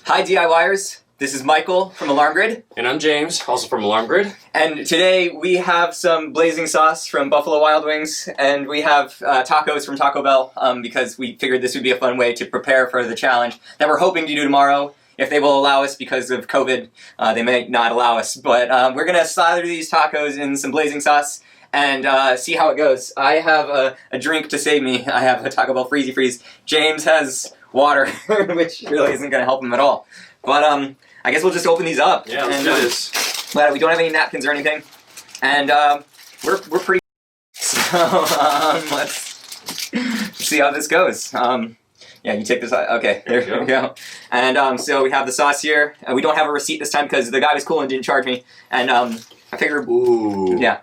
Hi DIYers, this is Michael from Alarm Grid. And I'm James, also from Alarm Grid. And today we have some blazing sauce from Buffalo Wild Wings, and we have tacos from Taco Bell because we figured this would be a fun way to prepare for the challenge that we're hoping to do tomorrow. If they will allow us because of COVID, they may not allow us. But we're going to slather these tacos in some blazing sauce and see how it goes. I have a drink to save me. I have a Taco Bell Freezy Freeze. James has water, which really isn't going to help him at all. But I guess we'll just open these up. Yeah, let's do this. But we don't have any napkins or anything. And we're pretty... So let's see how this goes. Yeah, you take this out. Okay, there we go. And so we have the sauce here. We don't have a receipt this time because the guy was cool and didn't charge me. And I figured... Ooh. Yeah.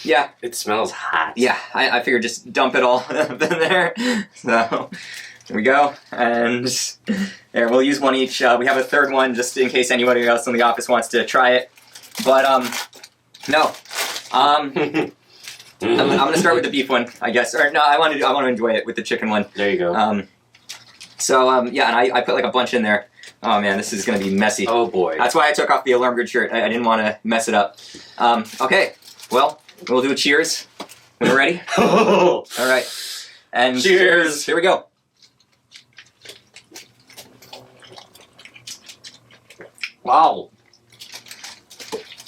Yeah. It smells hot. Yeah, I figured just dump it all in there. So, here we go. And there, we'll use one each. We have a third one just in case anybody else in the office wants to try it. But, no. I'm going to start with the beef one, I guess. Or, no, I want to enjoy it with the chicken one. There you go. Yeah, and I put like a bunch in there. Oh man, this is going to be messy. Oh boy. That's why I took off the Alarm Grid shirt. I didn't want to mess it up. Okay, well, we'll do a cheers when we're ready. All right. And cheers. Here we go. Wow.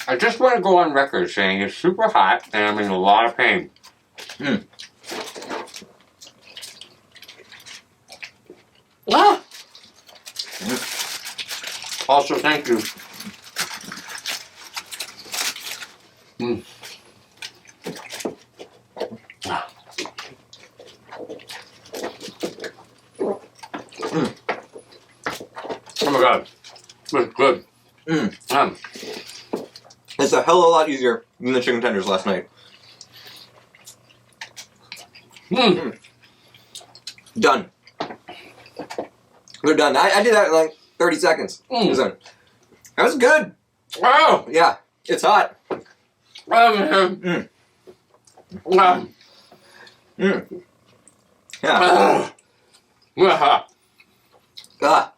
I just want to go on record saying it's super hot and I'm in a lot of pain. Ah! Also, thank you. Oh my god. It's good. It's a hell of a lot easier than the chicken tenders last night. Done. We're done. I did that in like 30 seconds. That was good. Wow. Yeah, it's hot. Yeah.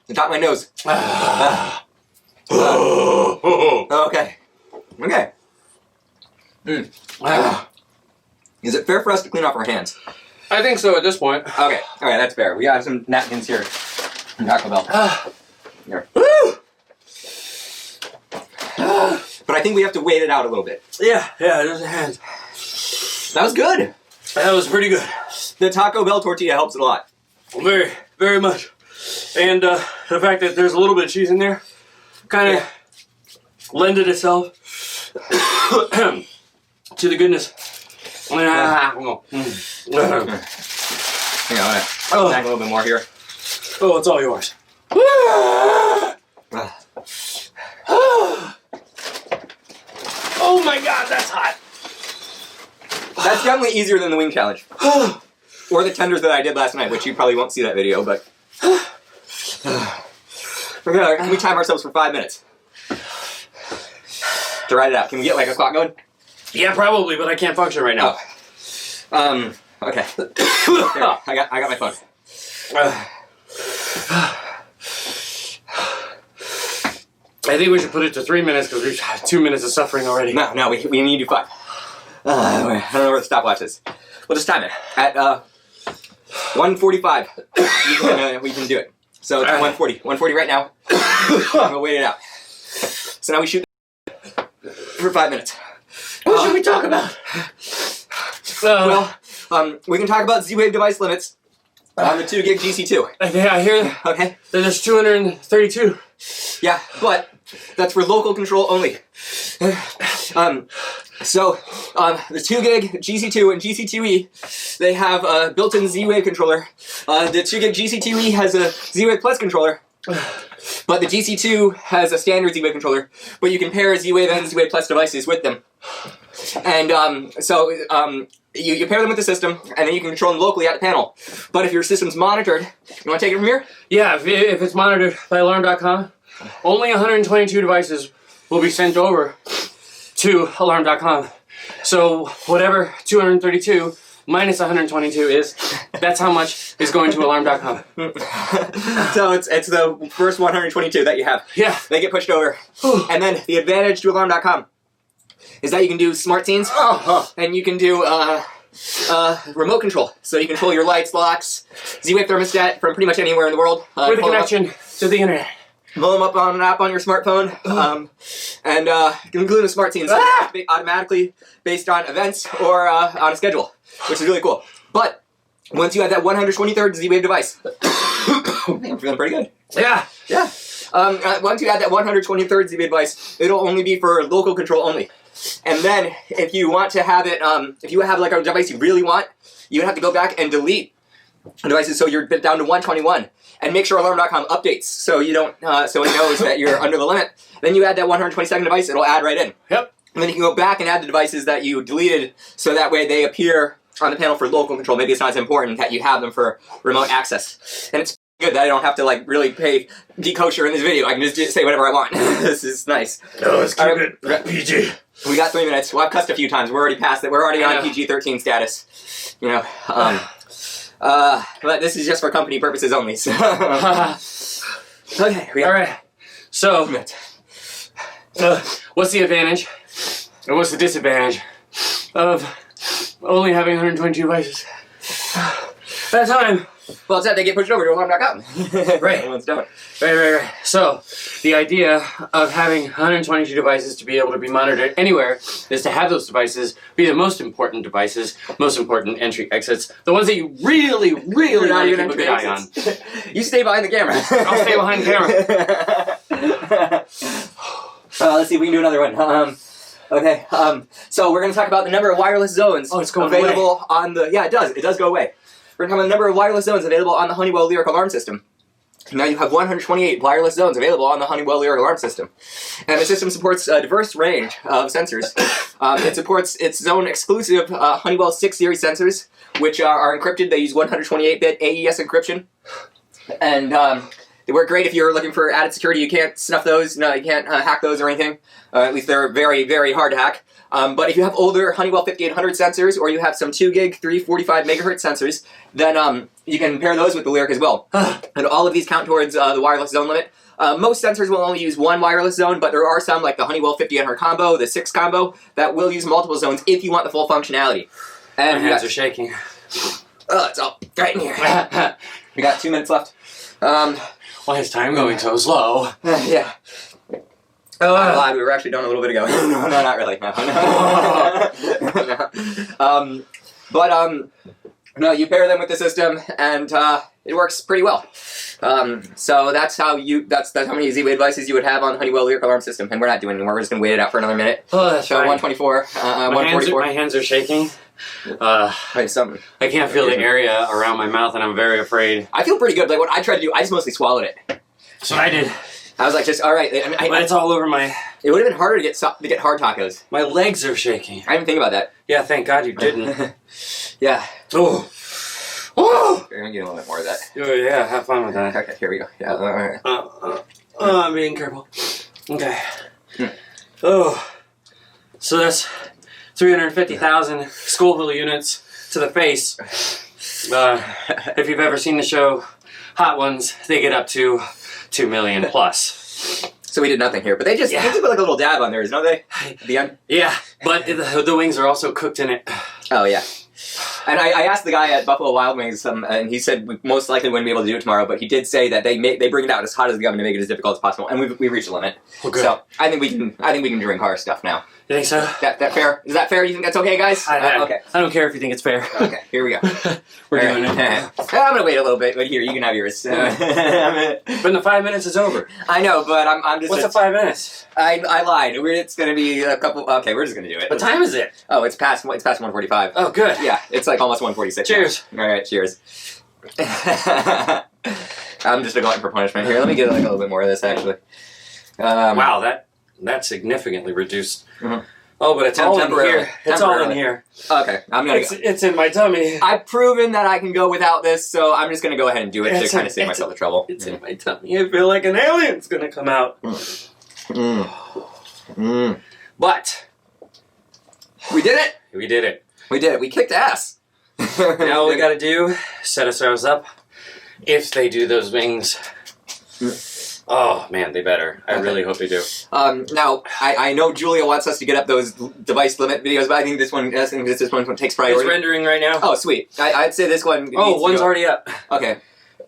The top of my nose. Okay. Okay. Is it fair for us to clean off our hands? I think so at this point. Okay. All right, that's fair. We have some napkins here from Taco Bell. Here. But I think we have to wait it out a little bit. Yeah, there's a hand. That was good. That was pretty good. The Taco Bell tortilla helps a lot. Very, very much. And the fact that there's a little bit of cheese in there kind of lended itself to the goodness. Yeah, I'm gonna snag a little bit more here. Oh, it's all yours. Oh my god, that's hot. That's definitely easier than the wing challenge. Or the tenders that I did last night, which you probably won't see that video, but... Can we time ourselves for 5 minutes? To write it out. Can we get like a clock going? Yeah, probably, but I can't function right now. Oh. Okay. There, I got my phone. I think we should put it to 3 minutes because we've had 2 minutes of suffering already. No, we need to do 5. I don't know where the stopwatch is. We'll just time it. At 1:45, we can do it. So it's 1:40. 1:40 right now. We'll wait it out. So now we shoot for 5 minutes. What should we talk about? We can talk about Z-Wave device limits on the 2 gig GC2. Yeah, I hear that. Okay. There's 232. Yeah, but that's for local control only. The 2 gig GC2 and GC2E, they have a built-in Z-Wave controller. The 2 gig GC2E has a Z-Wave Plus controller, but the GC2 has a standard Z-Wave controller, but you can pair Z-Wave and Z-Wave Plus devices with them. And you pair them with the system, and then you can control them locally at the panel. But if your system's monitored, you want to take it from here? Yeah, if it's monitored by alarm.com, only 122 devices will be sent over to alarm.com. So whatever 232 minus 122 is, that's how much is going to alarm.com. So it's the first 122 that you have. Yeah. They get pushed over. And then the advantage to alarm.com is that you can do smart scenes, and you can do remote control. So you control your lights, locks, Z-Wave thermostat from pretty much anywhere in the world. With a connection to the internet. Blow them up on an app on your smartphone, and include the smart scenes automatically based on events or on a schedule, which is really cool. But once you have that 123rd Z-Wave device, I'm feeling pretty good. Yeah. Yeah. Once you add that 123rd Z-Wave device, it'll only be for local control only. And then if you want to have it, if you have like a device you really want, you would have to go back and delete devices so you're down to 121. And make sure alarm.com updates so you don't, so it knows that you're under the limit. Then you add that 122nd device, it'll add right in. Yep. And then you can go back and add the devices that you deleted, so that way they appear on the panel for local control. Maybe it's not as important that you have them for remote access. And it's good that I don't have to like really be kosher in this video. I can just say whatever I want. This is nice. No, let's keep it PG. We got 3 minutes. Well, I've cussed a few times. We're already past it. We're already on PG-13 status. You know. But this is just for company purposes only. So. Okay. All right. So, what's the advantage, or what's the disadvantage of only having 122 devices at a time? Well, it's that they get pushed over to alarm.com. Right. Everyone's done. Right. So, the idea of having 122 devices to be able to be monitored anywhere is to have those devices be the most important devices, most important entry exits, the ones that you really want to keep a good eye on. You stay behind the camera. I'll stay behind the camera. Let's see if we can do another one. Okay. So we're going to talk about the number of wireless zones available on the. Yeah, it does. It does go away. We're going to talk about the number of wireless zones available on the Honeywell Lyric alarm system. Now you have 128 wireless zones available on the Honeywell Lyric alarm system. And the system supports a diverse range of sensors. It supports its zone exclusive Honeywell 6 series sensors, which are encrypted. They use 128-bit AES encryption. And they work great if you're looking for added security. You can't snuff those. No, you can't hack those or anything. At least they're very, very hard to hack. But if you have older Honeywell 5800 sensors, or you have some 2 gig, 345 megahertz sensors, then you can pair those with the Lyric as well. And all of these count towards the wireless zone limit. Most sensors will only use one wireless zone, but there are some, like the Honeywell 5800 combo, the 6 combo, that will use multiple zones if you want the full functionality. And my hands are shaking. It's all right in here. We got 2 minutes left. Why is time going so slow? Yeah. Oh, I lied. We were actually done a little bit ago. No, not really. No. No, you pair them with the system, and it works pretty well. So that's how many Z-Wave devices you would have on the Honeywell Lyric alarm system, and we're not doing it anymore. We're just going to wait it out for another minute. Oh, that's so fine. 124, 144. My hands are shaking. Something. I can't feel the area around my mouth, and I'm very afraid. I feel pretty good. Like what I tried to do, I just mostly swallowed it. That's what I did. I was like, just all right. I mean, but it's all over my. It would have been harder to get hard tacos. My legs are shaking. I didn't think about that. Yeah, thank God you didn't. Yeah. Oh. We're gonna get a little bit more of that. Oh yeah, have fun with that. Okay, here we go. Yeah. All right. I'm being careful. Okay. Oh. So that's 350,000 Scoville units to the face. If you've ever seen the show Hot Ones, they get up to 2 million plus. So we did nothing here, but they just put like a little dab on theirs, don't they? At the end? Yeah, but the wings are also cooked in it. Oh, yeah. And I asked the guy at Buffalo Wild Wings, and he said we most likely wouldn't be able to do it tomorrow, but he did say that they bring it out as hot as the oven to make it as difficult as possible, and we've reached the limit. Oh, good. So I think we can drink our stuff now. You think so? That fair? Is that fair? You think that's okay, guys? Okay. I don't care if you think it's fair. Okay, here we go. We're doing it. I'm gonna wait a little bit, but here you can have yours. But in the 5 minutes is over. I know, but I'm just. What's the 5 minutes? I lied. It's gonna be a couple. Okay, we're just gonna do it. What time is it? Oh, it's past 1:45. Oh, good. Yeah, it's like almost 1:46. Cheers. All right, cheers. I'm just a glutton for punishment here. Let me get like a little bit more of this actually. Wow, that significantly reduced. Mm-hmm. Oh, but it's all in here. It's all in here. Okay, I'm gonna. It's in my tummy. I've proven that I can go without this, so I'm just gonna go ahead and do it to kind of save myself the trouble. It's in my tummy. I feel like an alien's gonna come out. But we did it. We did it. We did it. We kicked ass. Now all we gotta do, set ourselves up. If they do those wings, oh man, they better. I really hope they do. Now, I know Julia wants us to get up those device limit videos, but I think this one takes priority. It's rendering right now. Oh, sweet. I'd say this one. Oh, one's already up. Okay.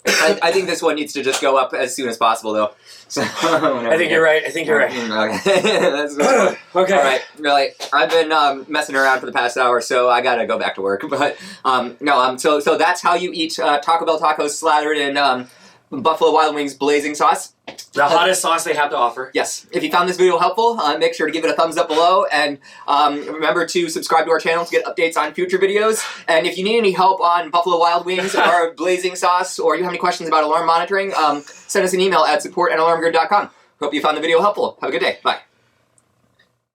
I think this one needs to just go up as soon as possible, though. So, I think you're right. Okay. Okay. Okay. All right. Really, I've been messing around for the past hour, so I gotta go back to work. But no. So that's how you eat Taco Bell tacos slathered in Buffalo Wild Wings blazing sauce. The hottest sauce they have to offer. Yes. If you found this video helpful, make sure to give it a thumbs up below, and remember to subscribe to our channel to get updates on future videos. And if you need any help on Buffalo Wild Wings or blazing sauce, or you have any questions about alarm monitoring, send us an email at support@alarmgrid.com. Hope you found the video helpful. Have a good day. Bye.